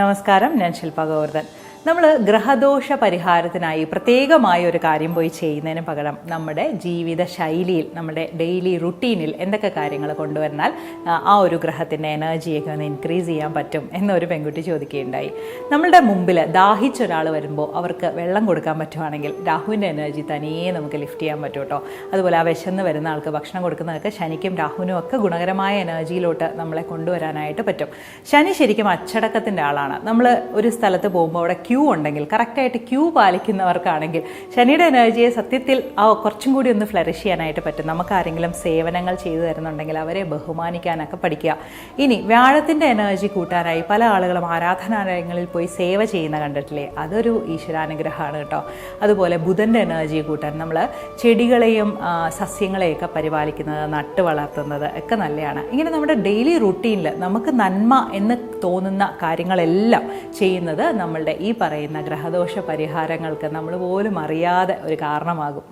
നമസ്കാരം, ഞാൻ ശില്പ ഗോവർദ്ധൻ. നമ്മൾ ഗ്രഹദോഷ പരിഹാരത്തിനായി പ്രത്യേകമായ ഒരു കാര്യം പോയി ചെയ്യുന്നതിന് പകരം നമ്മുടെ ജീവിത ശൈലിയിൽ, നമ്മുടെ ഡെയിലി റുട്ടീനിൽ എന്തൊക്കെ കാര്യങ്ങൾ കൊണ്ടുവന്നാൽ ആ ഒരു ഗ്രഹത്തിൻ്റെ എനർജിയൊക്കെ ഒന്ന് ഇൻക്രീസ് ചെയ്യാൻ പറ്റും എന്നൊരു പെൺകുട്ടി ചോദിക്കുകയുണ്ടായി. നമ്മളുടെ മുമ്പിൽ ദാഹിച്ച ഒരാൾ വരുമ്പോൾ അവർക്ക് വെള്ളം കൊടുക്കാൻ പറ്റുവാണെങ്കിൽ രാഹുവിൻ്റെ എനർജി തനിയെ നമുക്ക് ലിഫ്റ്റ് ചെയ്യാൻ പറ്റും കേട്ടോ. അതുപോലെ ആ വിശന്ന് വരുന്ന ആൾക്ക് ഭക്ഷണം കൊടുക്കുന്നതൊക്കെ ശനിക്കും രാഹുവിനും ഒക്കെ ഗുണകരമായ എനർജിയിലോട്ട് നമ്മളെ കൊണ്ടുവരാനായിട്ട് പറ്റും. ശനി ശരിക്കും അച്ചടക്കത്തിൻ്റെ ആളാണ്. നമ്മൾ ഒരു സ്ഥലത്ത് പോകുമ്പോൾ അവിടെ ക്യൂ ഉണ്ടെങ്കിൽ, കറക്റ്റായിട്ട് ക്യൂ പാലിക്കുന്നവർക്കാണെങ്കിൽ ശനിയുടെ എനർജിയെ സത്യത്തിൽ കുറച്ചും കൂടി ഒന്ന് ഫ്ലറിഷ് ചെയ്യാനായിട്ട് പറ്റും. നമുക്ക് ആരെങ്കിലും സേവനങ്ങൾ ചെയ്തു തരുന്നുണ്ടെങ്കിൽ അവരെ ബഹുമാനിക്കാനൊക്കെ പഠിക്കുക. ഇനി വ്യാഴത്തിൻ്റെ എനർജി കൂട്ടാനായി പല ആളുകളും ആരാധനാലയങ്ങളിൽ പോയി സേവ ചെയ്യുന്ന കണ്ടിട്ടില്ലേ, അതൊരു ഈശ്വരാനുഗ്രഹമാണ് കേട്ടോ. അതുപോലെ ബുധൻ്റെ എനർജി കൂട്ടാൻ നമ്മൾ ചെടികളെയും സസ്യങ്ങളെയൊക്കെ പരിപാലിക്കുന്നത്, നട്ട് വളർത്തുന്നത് ഒക്കെ നല്ലതാണ്. ഇങ്ങനെ നമ്മുടെ ഡെയിലി റുട്ടീനിൽ നമുക്ക് നന്മ എന്ന് തോന്നുന്ന കാര്യങ്ങളെല്ലാം ചെയ്യുന്നത് നമ്മളുടെ ഈ പറയുന്ന ഗ്രഹദോഷ പരിഹാരങ്ങൾക്ക് നമ്മൾ പോലും അറിയാതെ ഒരു കാരണമാകും.